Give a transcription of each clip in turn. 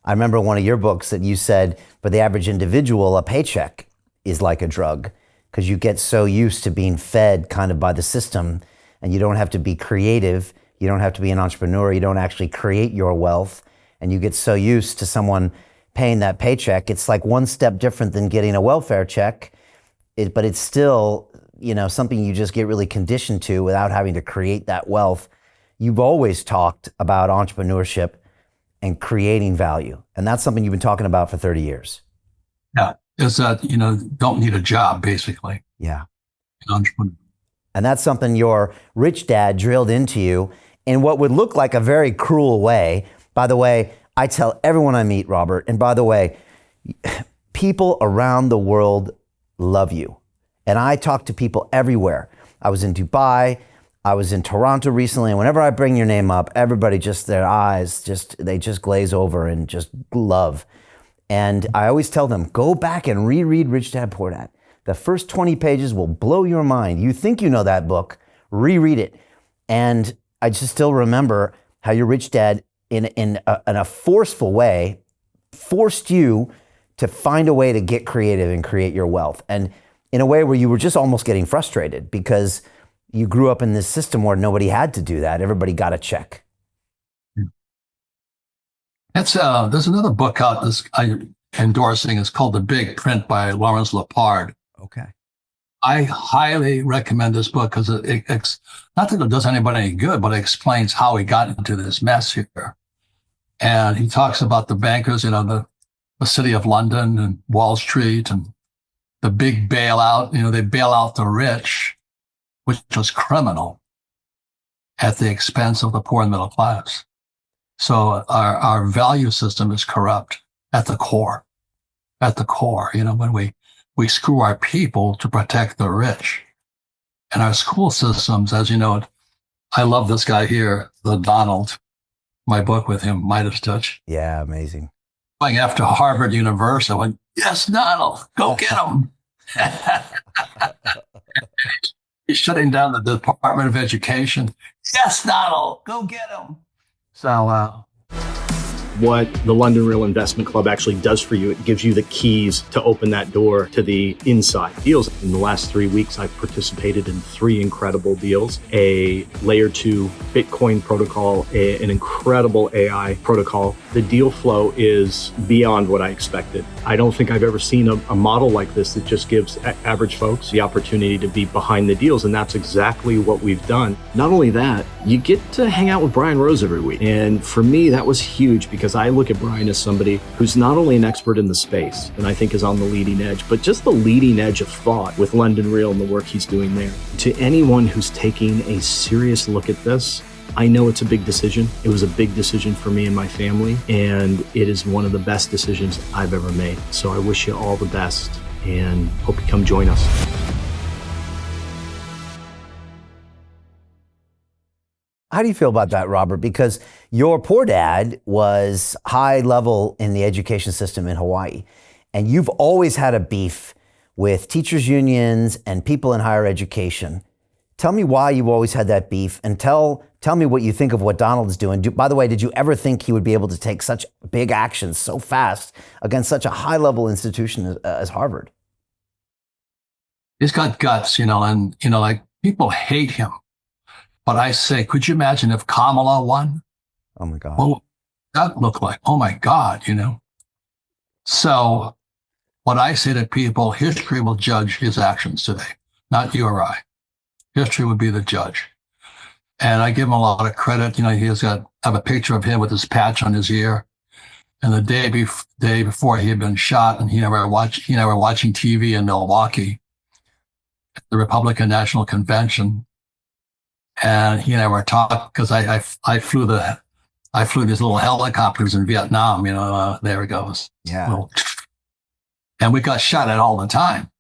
I remember one of your books that you said, for the average individual, a paycheck is like a drug because you get so used to being fed kind of by the system, and you don't have to be creative. You don't have to be an entrepreneur. You don't actually create your wealth. And you get so used to someone paying that paycheck. It's like one step different than getting a welfare check, but it's still, something you just get really conditioned to without having to create that wealth. You've always talked about entrepreneurship and creating value. And that's something you've been talking about for 30 years. Yeah. It's that, don't need a job, basically. Yeah. An entrepreneur. And that's something your rich dad drilled into you in what would look like a very cruel way. By the way, I tell everyone I meet, Robert, and by the way, people around the world love you. And I talk to people everywhere. I was in Dubai, I was in Toronto recently, and whenever I bring your name up, everybody just, their eyes, they just glaze over and just love. And I always tell them, go back and reread Rich Dad Poor Dad. The first 20 pages will blow your mind. You think you know that book, reread it. And I just still remember how your rich dad, in a forceful way, forced you to find a way to get creative and create your wealth. And in a way where you were just almost getting frustrated because you grew up in this system where nobody had to do that. Everybody got a check. There's another book out I'm endorsing. It's called The Big Print by Lawrence Lepard. Okay. I highly recommend this book because it's not that it does anybody any good, but it explains how he got into this mess here. And he talks about the bankers, the city of London and Wall Street and the big bailout. They bail out the rich, which was criminal, at the expense of the poor and middle class. So our value system is corrupt at the core. At the core, when we screw our people to protect the rich. And our school systems, as you know, I love this guy here, the Donald, my book with him, Midas Touch. Yeah, amazing. Going after Harvard University, I went, yes, Donald, go get him. He's shutting down the Department of Education. Yes, Donald, go get him. So, what the London Real Investment Club actually does for you, it gives you the keys to open that door to the inside deals. In the last 3 weeks, I've participated in 3 incredible deals: a layer 2 Bitcoin protocol, an incredible AI protocol. The deal flow is beyond what I expected. I don't think I've ever seen a model like this that just gives average folks the opportunity to be behind the deals. And that's exactly what we've done. Not only that, you get to hang out with Brian Rose every week. And for me, that was huge because I look at Brian as somebody who's not only an expert in the space, and I think is on the leading edge, but just the leading edge of thought with London Real and the work he's doing there. To anyone who's taking a serious look at this, I know it's a big decision. It was a big decision for me and my family, and it is one of the best decisions I've ever made. So I wish you all the best and hope you come join us. How do you feel about that, Robert? Because your poor dad was high level in the education system in Hawaii, and you've always had a beef with teachers' unions and people in higher education. Tell me why you always had that beef, and tell me what you think of what Donald's doing. By the way, did you ever think he would be able to take such big actions so fast against such a high-level institution as Harvard? He's got guts, and, like people hate him. But I say, could you imagine if Kamala won? Oh, my God. Well, that looked like, oh, my God, So what I say to people, history will judge his actions today, not you or I. History would be the judge. And I give him a lot of credit. I have a picture of him with his patch on his ear. And the day before he had been shot, and he never watching TV in Milwaukee, at the Republican National Convention. And he and I were talking because I flew these little helicopters in Vietnam. There it goes. Yeah. And we got shot at all the time.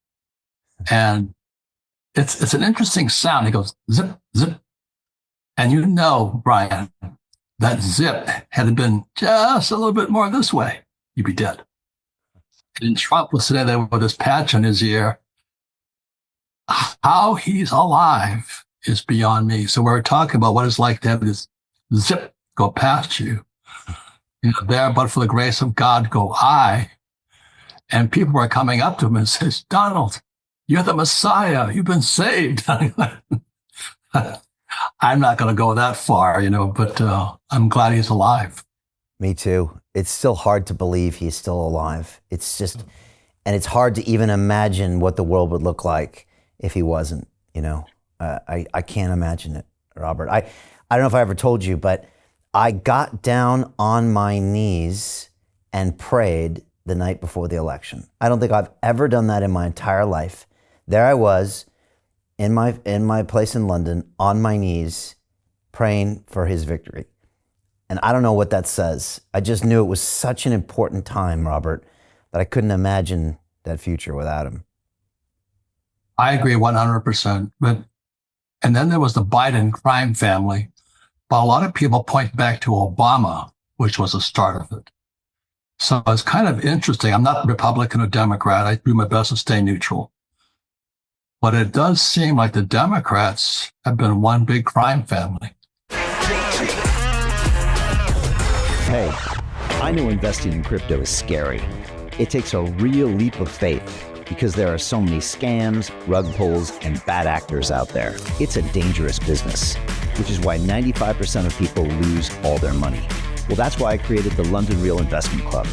And it's an interesting sound. He goes zip zip, and Brian, that zip had it been just a little bit more this way, you'd be dead. And Trump was sitting there with his patch on his ear. How he's alive is beyond me. So we're talking about what it's like to have this zip go past you. There, but for the grace of God, go I. And people were coming up to him and says, Donald, you're the Messiah. You've been saved. I'm not going to go that far, but I'm glad he's alive. Me too. It's still hard to believe he's still alive. It's just, and it's hard to even imagine what the world would look like if he wasn't, I can't imagine it, Robert. I don't know if I ever told you, but I got down on my knees and prayed the night before the election. I don't think I've ever done that in my entire life. There I was in my place in London on my knees praying for his victory. And I don't know what that says. I just knew it was such an important time, Robert, that I couldn't imagine that future without him. I agree 100%. And then there was the Biden crime family. But a lot of people point back to Obama, which was the start of it. So it's kind of interesting. I'm not Republican or Democrat. I do my best to stay neutral. But it does seem like the Democrats have been one big crime family. Hey, I know investing in crypto is scary. It takes a real leap of faith because there are so many scams, rug pulls, and bad actors out there. It's a dangerous business, which is why 95% of people lose all their money. Well, that's why I created the London Real Investment Club,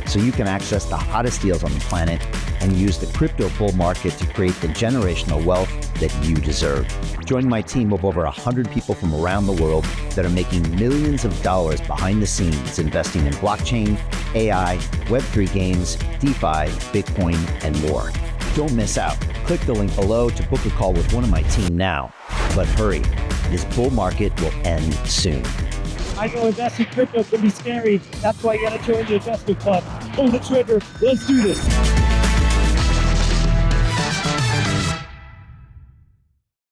so you can access the hottest deals on the planet and use the crypto bull market to create the generational wealth that you deserve. Join my team of over 100 people from around the world that are making millions of dollars behind the scenes investing in blockchain, AI, Web3 games, DeFi, Bitcoin, and more. Don't miss out. Click the link below to book a call with one of my team now. But hurry, this bull market will end soon. I know investing crypto can be scary. That's why you gotta join the investment club. Pull the trigger. Let's do this.